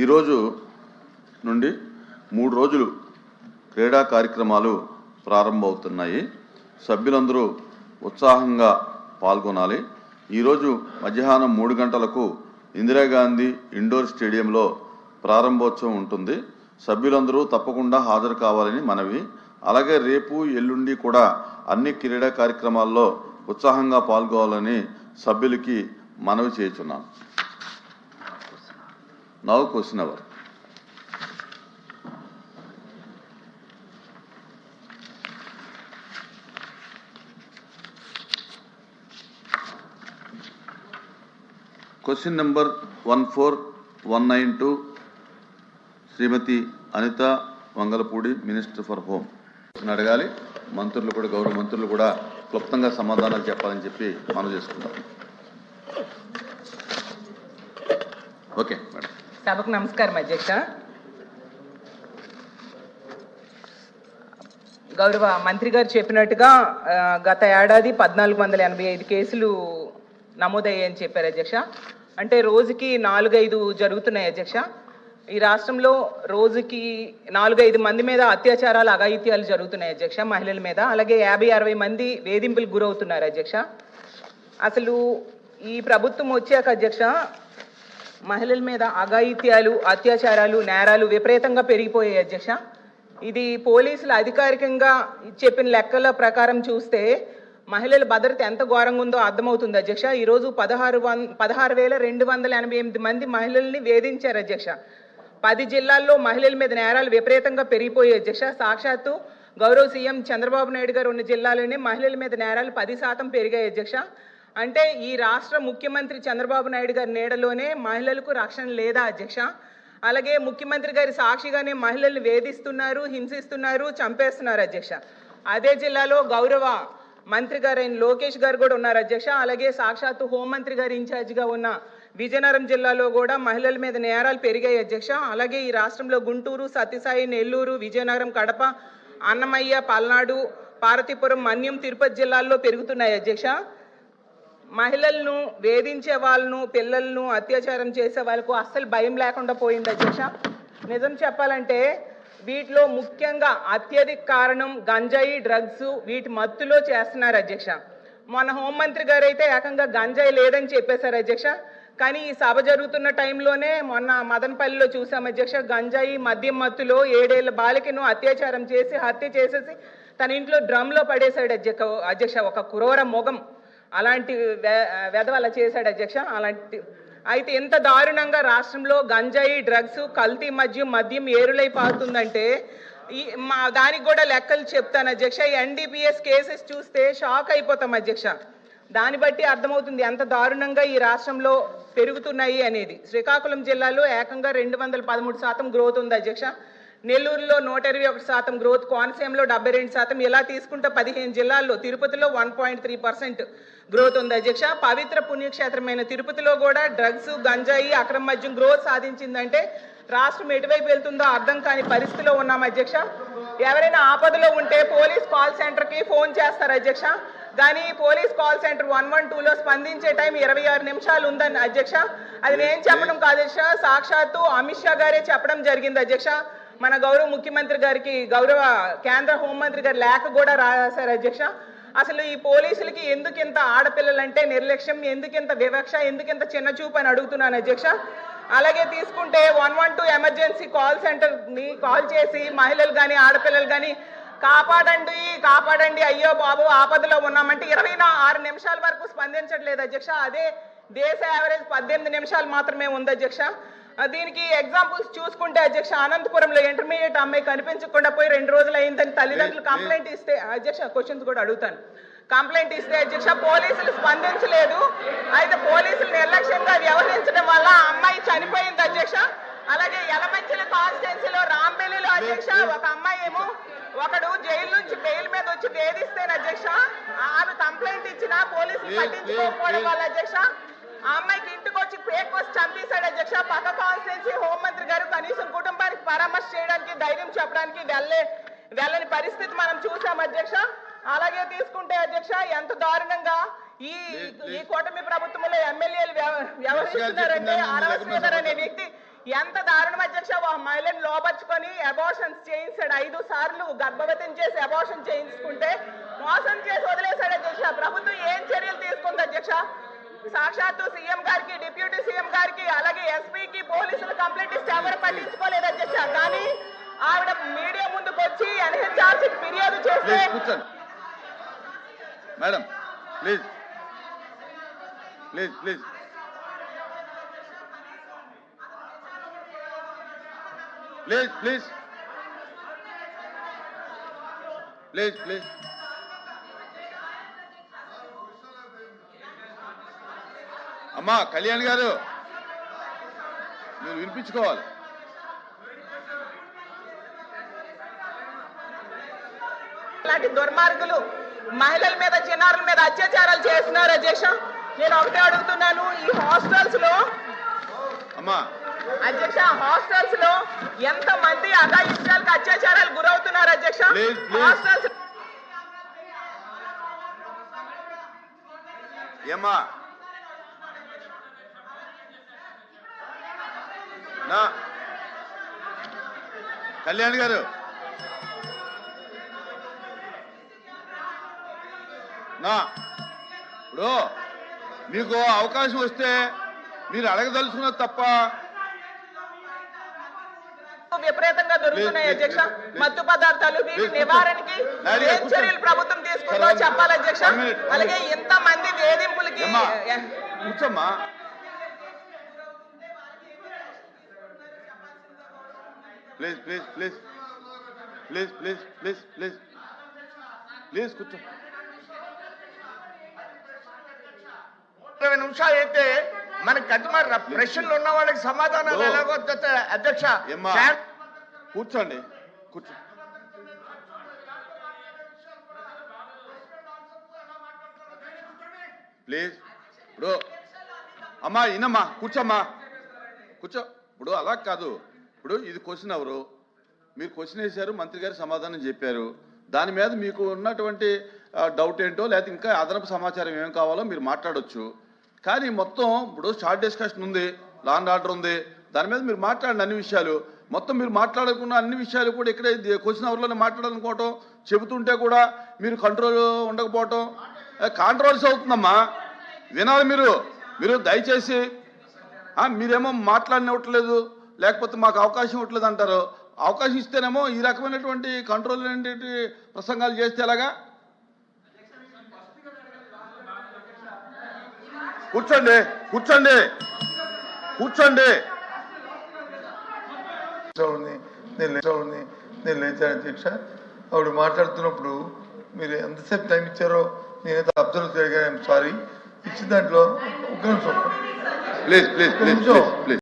ఈరోజు నుండి 3 రోజులు క్రీడా కార్యక్రమాలు ప్రారంభమవుతున్నాయి. సభ్యులందరూ ఉత్సాహంగా పాల్గొనాలి. ఈరోజు మధ్యాహ్నం 3 గంటలకు ఇందిరాగాంధీ ఇండోర్ స్టేడియంలో ప్రారంభోత్సవం ఉంటుంది. సభ్యులందరూ తప్పకుండా హాజరు కావాలని మనవి. అలాగే రేపు ఎల్లుండి కూడా అన్ని క్రీడా కార్యక్రమాల్లో ఉత్సాహంగా పాల్గొనాలని సభ్యులకి మనవి చేస్తున్నాను. Now question hour. Question number 14192 Shrimati Anitha Vangalapudi, minister for home. అడగాలి. మంత్రులు కూడా, గౌరవ మంత్రులు కూడా క్లుప్తంగా సమాధానాలు చెప్పాలని చెప్పి మనం చేసుకుంటాం. Okay madam. సభకు నమస్కారం అధ్యక్ష. గౌరవ మంత్రి గారు చెప్పినట్టుగా గత ఏడాది 1485 కేసులు నమోదయ్యాయని చెప్పారు అధ్యక్ష. అంటే రోజుకి 4-5 జరుగుతున్నాయి అధ్యక్ష. ఈ రాష్ట్రంలో రోజుకి 4-5 మంది మీద అత్యాచారాలు, అఘాయిత్యాలు జరుగుతున్నాయి అధ్యక్ష, మహిళల మీద. అలాగే 50-60 మంది వేధింపులకు గురవుతున్నారు అధ్యక్ష. అసలు ఈ ప్రభుత్వం వచ్చాక అధ్యక్ష మహిళల మీద అఘాయిత్యాలు, అత్యాచారాలు, నేరాలు విపరీతంగా పెరిగిపోయాయి అధ్యక్ష. ఇది పోలీసులు అధికారికంగా చెప్పిన లెక్కల ప్రకారం చూస్తే మహిళల భద్రత ఎంత ఘోరంగా ఉందో అర్థమవుతుంది అధ్యక్ష. ఈరోజు 16,288 మంది మహిళల్ని వేధించారు అధ్యక్ష. 10 జిల్లాల్లో మహిళల మీద నేరాలు విపరీతంగా పెరిగిపోయాయి అధ్యక్ష. సాక్షాత్తు గౌరవ సీఎం చంద్రబాబు నాయుడు గారు ఉన్న జిల్లాలోనే మహిళల మీద నేరాలు 10% పెరిగాయి అధ్యక్ష. అంటే ఈ రాష్ట్ర ముఖ్యమంత్రి చంద్రబాబు నాయుడు గారి నీడలోనే మహిళలకు రక్షణ లేదా అధ్యక్ష. అలాగే ముఖ్యమంత్రి గారి సాక్షిగానే మహిళల్ని వేధిస్తున్నారు, హింసిస్తున్నారు, చంపేస్తున్నారు అధ్యక్ష. అదే జిల్లాలో గౌరవ మంత్రి గారైన లోకేష్ గారు కూడా ఉన్నారు అధ్యక్ష. అలాగే సాక్షాత్తు హోంమంత్రి గారు ఇన్ఛార్జిగా ఉన్న విజయనగరం జిల్లాలో కూడా మహిళల మీద నేరాలు పెరిగాయి అధ్యక్ష. అలాగే ఈ రాష్ట్రంలో గుంటూరు, సత్యసాయి, నెల్లూరు, విజయనగరం, కడప, అన్నమయ్య, పల్నాడు, పార్వతీపురం, మన్యం, తిరుపతి జిల్లాల్లో పెరుగుతున్నాయి అధ్యక్ష. మహిళలను వేధించే వాళ్ళను, పిల్లలను అత్యాచారం చేసే వాళ్ళకు అస్సలు భయం లేకుండా పోయింది అధ్యక్ష. నిజం చెప్పాలంటే వీటిలో ముఖ్యంగా అత్యధిక కారణం గంజాయి, డ్రగ్స్, వీటి మత్తులో చేస్తున్నారు అధ్యక్ష. మన హోంమంత్రి గారు అయితే ఏకంగా గంజాయి లేదని చెప్పేశారు అధ్యక్ష. కానీ ఈ సభ జరుగుతున్న టైంలోనే మొన్న మదనపల్లిలో చూసాం అధ్యక్ష. గంజాయి, మద్యం మత్తులో 7 ఏళ్ల బాలికను అత్యాచారం చేసి హత్య చేసేసి తన ఇంట్లో డ్రమ్లో పడేశాడు అధ్యక్ష. ఒక క్రూర మొగం అలాంటి వెధవల చేశాడు అధ్యక్ష. అలాంటి అయితే ఎంత దారుణంగా రాష్ట్రంలో గంజాయి, డ్రగ్స్, కల్తీ మద్యం ఏరులై పారుతుందంటే దానికి కూడా లెక్కలు చెప్తాను అధ్యక్ష. ఈ NDPS కేసెస్ చూస్తే షాక్ అయిపోతాం అధ్యక్ష. దాన్ని బట్టి అర్థమవుతుంది ఎంత దారుణంగా ఈ రాష్ట్రంలో పెరుగుతున్నాయి అనేది. శ్రీకాకుళం జిల్లాలో ఏకంగా 213% గ్రోత్ ఉంది అధ్యక్ష. నెల్లూరులో 121% గ్రోత్, కోనసీమలో 72%. ఇలా తీసుకుంటే 15 జిల్లాల్లో, తిరుపతిలో 1.3% గ్రోత్ ఉంది అధ్యక్ష. పవిత్ర పుణ్యక్షేత్రమైన తిరుపతిలో కూడా డ్రగ్స్, గంజాయి, అక్రమ మద్యం గ్రోత్ సాధించిందంటే రాష్ట్రం ఎటువైపు వెళ్తుందో అర్థం కాని పరిస్థితిలో ఉన్నాం అధ్యక్ష. ఎవరైనా ఆపదలో ఉంటే పోలీస్ కాల్ సెంటర్కి ఫోన్ చేస్తారు అధ్యక్ష. కానీ పోలీస్ కాల్ సెంటర్ 112లో స్పందించే టైం 26 నిమిషాలు ఉందని అధ్యక్ష. అది నేను చెప్పడం కాదు అధ్యక్ష, సాక్షాత్తు అమిత్ షా గారే చెప్పడం జరిగింది అధ్యక్ష. మన గౌరవ ముఖ్యమంత్రి గారికి గౌరవ కేంద్ర హోంమంత్రి గారు లేఖ కూడా రాశారు అధ్యక్ష. అసలు ఈ పోలీసులకి ఎందుకింత ఆడపిల్లలంటే నిర్లక్ష్యం, ఎందుకింత వివక్ష, ఎందుకింత చిన్న చూపు అని అడుగుతున్నాను అధ్యక్ష. అలాగే తీసుకుంటే 112 ఎమర్జెన్సీ కాల్ సెంటర్ని కాల్ చేసి మహిళలు కానీ ఆడపిల్లలు కానీ కాపాడండి, కాపాడండి, అయ్యో బాబు ఆపదలో ఉన్నామంటే 26 నిమిషాల వరకు స్పందించట్లేదు అధ్యక్ష. అదే దేశ యావరేజ్ 18 నిమిషాలు మాత్రమే ఉంది అధ్యక్ష. దీనికి ఎగ్జాంపుల్స్ చూసుకుంటే అధ్యక్ష, అనంతపురంలో ఇంటర్మీడియట్ అమ్మాయి కనిపించకుండా పోయి 2 రోజులు అయిందని తల్లిదండ్రులు కంప్లైంట్ ఇస్తే అధ్యక్ష, క్వశ్చన్స్ కూడా అడుగుతాను, కంప్లైంట్ ఇస్తే అధ్యక్ష పోలీసులు స్పందించలేదు. అయితే పోలీసులు నిర్లక్ష్యంగా వ్యవహరించడం వల్ల ఆ అమ్మాయి చనిపోయింది అధ్యక్ష. అలాగే యలమంచిల కాన్స్టిట్యున్సీలో రాంబెల్లిలో అధ్యక్ష ఒక అమ్మాయి ఏమో ఒకడు జైలు నుంచి బెయిల్ మీద వచ్చి వేధిస్తేనే అధ్యక్ష ఆమె కంప్లైంట్ ఇచ్చినా పోలీసులు పట్టించుకోకపోవడం వల్ల అధ్యక్ష ఆ అమ్మాయికి ఇంటికి వచ్చి బ్రేక్ఫాస్ట్ చంపేశాడు అధ్యక్ష. పక్క కాన్స్టిట్యున్సీ హోంమంత్రి గారు కనీసం కుటుంబానికి పరామర్శ చేయడానికి, ధైర్యం చెప్పడానికి వెళ్ళని పరిస్థితి మనం చూసాం అధ్యక్ష. అలాగే తీసుకుంటే అధ్యక్ష ఎంత దారుణంగా ఈ కూటమి ప్రభుత్వంలో ఎమ్మెల్యేలు వ్యవహరిస్తున్నారంటే అరవ శ్రీధర్ అనే వ్యక్తి ఎంత దారుణం అధ్యక్ష, ఒక మహిళను లోపరుచుకొని అబార్షన్స్ చేయించాడు. 5 సార్లు గర్భవతిని చేసి అబార్షన్ చేయించుకుంటే మోసం చేసి వదిలేశాడు అధ్యక్ష. ప్రభుత్వం ఏం చర్యలు తీసుకుంది అధ్యక్ష? సాక్షాత్తు సీఎం గారికి, డిప్యూటీ సీఎం గారికి, అలాగే ఎస్పీకి పోలీసులు కంప్లైంట్ ఇస్తే ఎవరు పట్టించుకోలేదు అధ్యక్ష. కానీ ఆవిడ మీడియా ముందుకు వచ్చి ఎన్హెచ్ఆర్సీ ఫిర్యాదు చేస్తే madam please please please please please please please అమ్మా కళ్యాణ్ గారు మీరు వినిపించుకోవాలి. ఇలాంటి దుర్మార్గులు మహిళల మీద, చిన్నారుల మీద అత్యాచారాలు చేస్తున్నారు అధ్యక్ష. నేను ఒకటే అడుగుతున్నాను, ఈ హాస్టల్స్ లో అమ్మా అధ్యక్ష, హాస్టల్స్ లో ఎంత మంది అఘాయిత్యాలకు, అత్యాచారాలు గురవుతున్నారు అధ్యక్ష? హాస్టల్స్ ఏమ్మా నా కళ్యాణ్ గారు నా ఇప్పుడు మీకు అవకాశం వస్తే మీరు అడగదలుచుకున్నది తప్ప విపరీతంగా దొరుకుతున్నాయి అధ్యక్ష. మత్తు పదార్థాలు వీటి నివారణకి ఏం చర్యలు ప్రభుత్వం తీసుకుందో చెప్పాలి అధ్యక్ష. అలాగే ఇంత మంది వేధింపులకి కూర్చోమ్మా. Please please please please please please please please కూర్చో. 20 నిమిషాలు అయితే మనకి అది మరి ప్రశ్నలు ఉన్న వాళ్ళకి సమాధానాలు ఎలాగో అధ్యక్ష. కూర్చోండి కూర్చో. ప్లీజ్ ఇప్పుడు అమ్మా ఇనమ్మా కూర్చోమ్మా కూర్చో. ఇప్పుడు అలా కాదు, ఇప్పుడు ఇది క్వశ్చన్ ఎవరు, మీరు క్వశ్చన్ వేశారు, మంత్రి గారు సమాధానం చెప్పారు. దాని మీద మీకు ఉన్నటువంటి డౌట్ ఏంటో లేకపోతే ఇంకా అదనపు సమాచారం ఏం కావాలో మీరు మాట్లాడొచ్చు. కానీ మొత్తం ఇప్పుడు షార్ట్ డిస్కషన్ ఉంది, లా అండ్ ఆర్డర్ ఉంది, దాని మీద మీరు మాట్లాడండి అన్ని విషయాలు. మొత్తం మీరు మాట్లాడుకున్న అన్ని విషయాలు కూడా ఇక్కడ క్వశ్చన్ అవర్లోనే మాట్లాడాలనుకోవటం, చెబుతుంటే కూడా మీరు కంట్రోల్ ఉండకపోవటం కాంట్రవర్సీ అవుతుందమ్మా. వినాలి మీరు. మీరు దయచేసి మీరేమో మాట్లాడినట్లేదు, లేకపోతే మాకు అవకాశం ఇవ్వట్లేదు అంటారు. అవకాశం ఇస్తేనేమో ఈ రకమైనటువంటి కంట్రోల్ ఏంటి ప్రసంగాలు చేస్తే ఎలాగా? కూర్చోండి కూర్చోండి కూర్చోండి. నేను లేచాను అధ్యక్ష. ఆవిడ మాట్లాడుతున్నప్పుడు మీరు ఎంతసేపు టైం ఇచ్చారో నేనైతే అబ్జర్వ్ చేయగా సారీ ఇచ్చిన దాంట్లో ఒక నిమిషం ప్లీజ్ ప్లీజ్ ప్లీజ్ ప్లీజ్